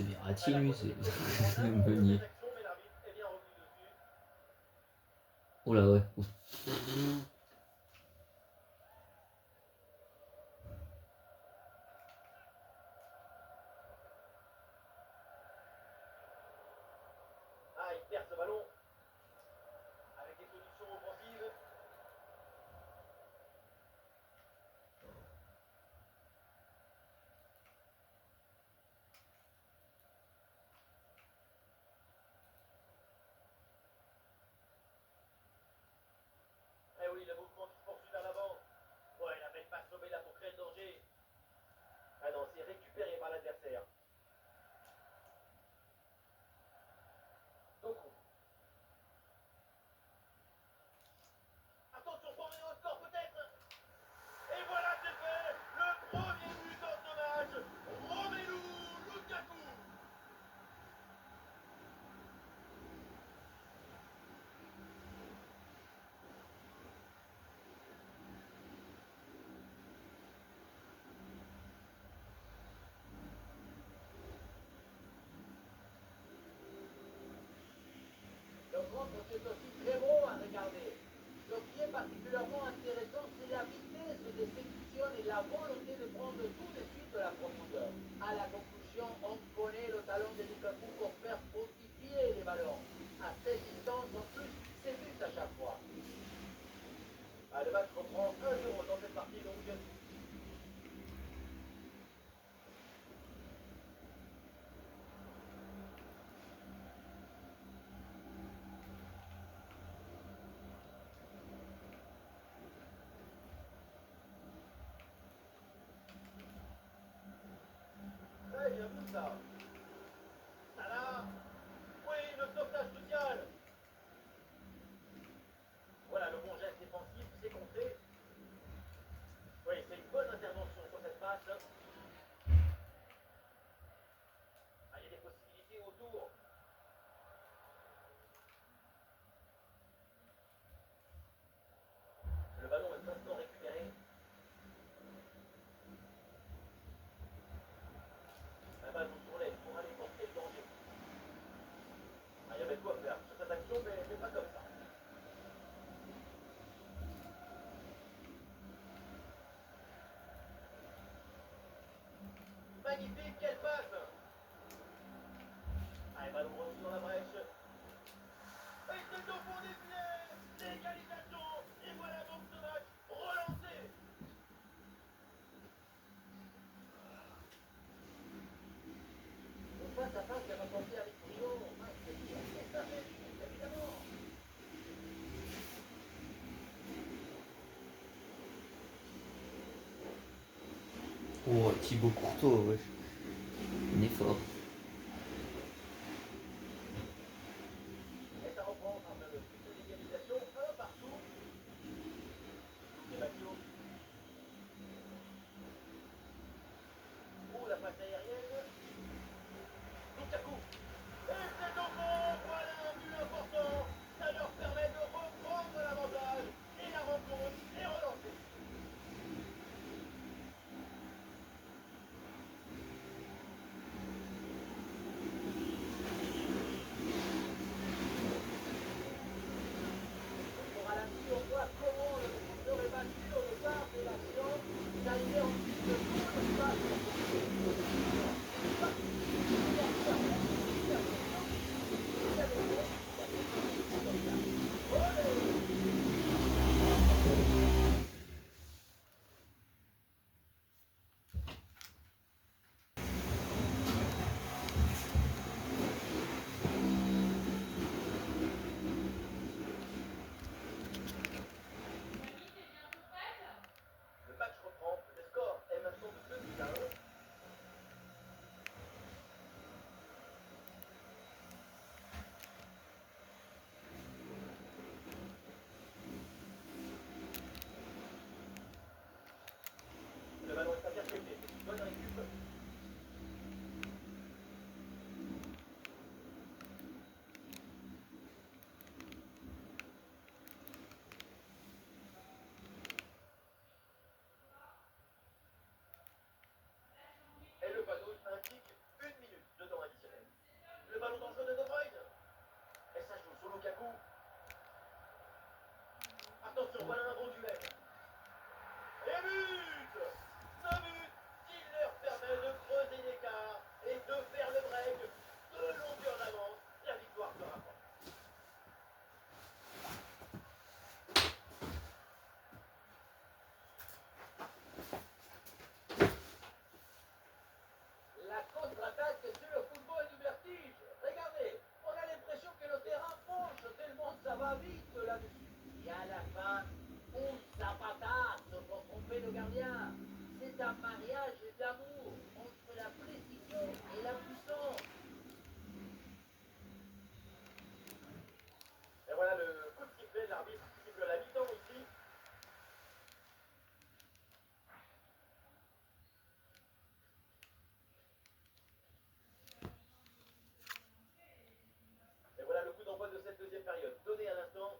C'est Verratti, lui, c'est Meunier. Oh là, ouais. Ah, il perd ce ballon. Avec des solutions offensives. Eh oui, le mouvement qui se poursuit vers l'avant. Ouais, la belle passe tombée là pour créer le danger. Ah non, c'est récupéré par l'adversaire. Donc, attention, pour mener au score peut-être. Et voilà, c'est fait. Le premier but dans ce match. Romelu Lukaku. Le contre, c'est aussi très beau à regarder. Ce qui est particulièrement intéressant, c'est la vitesse d'exécution et la volonté de prendre tout de suite de la profondeur. À la conclusion, on connaît le talent de Lukaku pour faire fructifier les ballons. À cette distance, en plus, c'est but à chaque fois. Ah, le match reprend 1-0 dans cette partie, donc. Très bien vu ça. Salah. Oui, le sauvetage social. Voilà, le bon geste défensif, c'est compté. Oui, c'est une bonne intervention sur cette passe. Ah, il y a des possibilités autour. Le ballon est maintenant récupéré. Un ballon sur l'aile pour aller porter le danger. Ah, il y avait de quoi faire sur cette action, mais pas comme ça. Magnifique, quelle passe. Ah, et ballon reçu dans la brèche. Et c'est au fond des filets. L'égalisation. Et voilà donc ce match relancé. Le face à face est remporté avec brio. C'est un mérite, évidemment. Oh, Thibaut Courtois, wesh. On est fort. Et ça reprend après le but de l'égalisation. Un partout. Et Mathieu. Oh, la passe aérienne. Lukaku. Et c'est au fond. Voilà un but important. Ça leur permet de reprendre l'avantage. Et la rencontre est relancée. Au ralenti, on voit comment le défenseur est battu au départ de l'action. Ça y est ensuite de tout l'espace pour couper. C'est parti. L'ouverture à fond. Il a confiance. Il a le fait. Il a fait comme ça. Olé! Le match reprend. Le score est maintenant de 2 buts à 1. voilà un bon duel. Et but! Ce but qui leur permet de creuser l'écart et de faire le break. De longueur d'avance, la victoire se rapproche. La contre-attaque, c'est le football du vertige. Regardez, on a l'impression que le terrain penche tellement ça va vite là-dessus. Et à la fin, un zapatazo pour tromper le gardien. C'est un mariage d'amour entre la précision et la puissance. Et voilà le coup de sifflet de l'arbitre qui siffle la mi-temps ici. Et voilà le coup d'envoi de cette deuxième période. Donné à l'instant.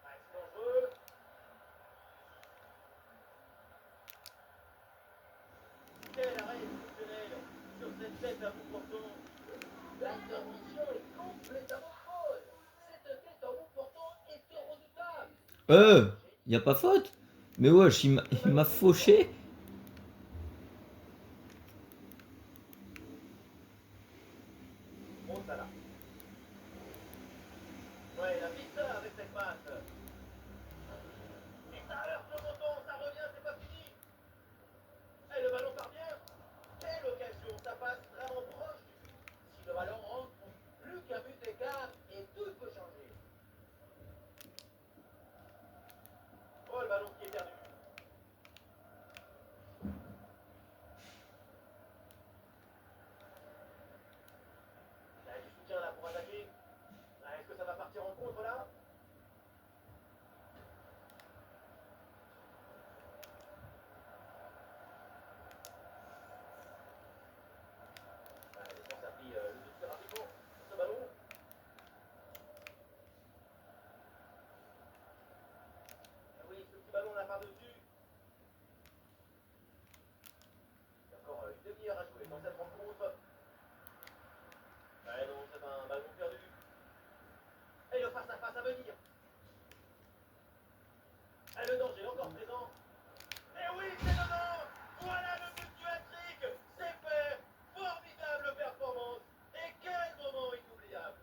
Ah, c'est dangereux. Quel arrêt exceptionnel sur cette tête à bout portant. L'intervention est complètement folle. Cette tête à bout portant est redoutable. Y a pas faute? Mais wesh, il m'a fauché. Bon, ça là. Ouais, la piste avec cette passe. Et ça heurte le menton, ça revient, c'est pas fini. Et le ballon parvient. Quelle occasion, ça passe vraiment proche du but. Si le ballon rentre, plus qu'un but d'écart et tout peut changer. Oh, le ballon qui est perdu. Il y a du soutien là pour attaquer. Ah, est-ce que ça va partir en contre là? Ah, la défense a pris le dessus rapidement sur ce ballon. Ah oui, ce petit ballon là par-dessus. Il y a encore une demi-heure à jouer dans cette rencontre. Ah non, c'est un ballon perdu. Et le face-à-face à venir. Et le danger encore présent. Et oui, c'est dedans. Voilà le but du hat-trick. C'est fait. Formidable performance. Et quel moment inoubliable.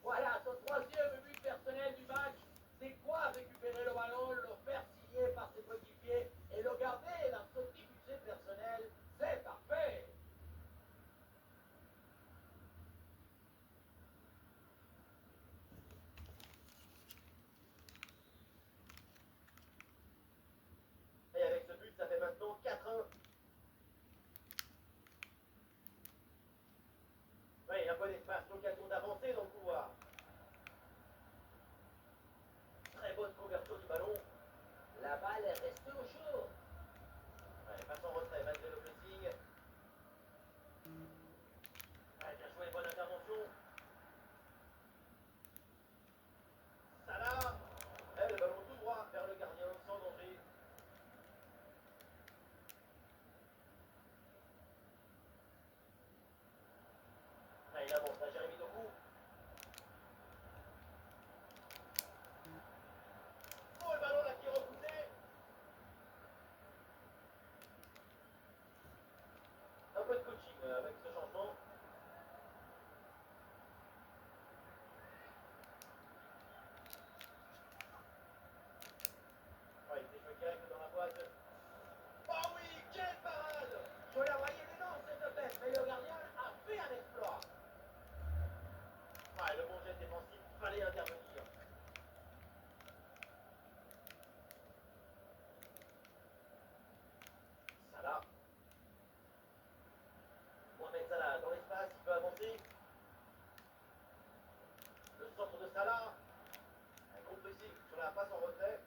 Voilà son troisième but personnel du match. C'est quoi récupérer le ballon, le faire signer par ses coéquipiers et le garder dans son petit budget personnel. C'est parfait. Et avec ce but, ça fait maintenant 4-1. Oui, un bon espace, l'occasion d'avancer dans le couloir. Très bonne couverture du ballon. La balle est restée au chaud. Ouais, passe en retrait, malgré le pressing. Ouais, bien joué, bonne intervention. Salah. Et le ballon tout droit vers le gardien, sans danger. Ah, il avance, là, Jérémy Doku. Oh, le ballon là qui est repoussé. Un peu de coaching avec ce changement. Ouais, il s'est joué direct dans la boîte. Oh oui, quelle parade. Je la voyais dedans cette tête, mais le gardien a fait un exploit. Ah, le bon jet défensif, fallait intervenir. Salah. Mohamed Salah dans l'espace, il peut avancer. Le centre de Salah. Un gros pressing sur la passe en retrait.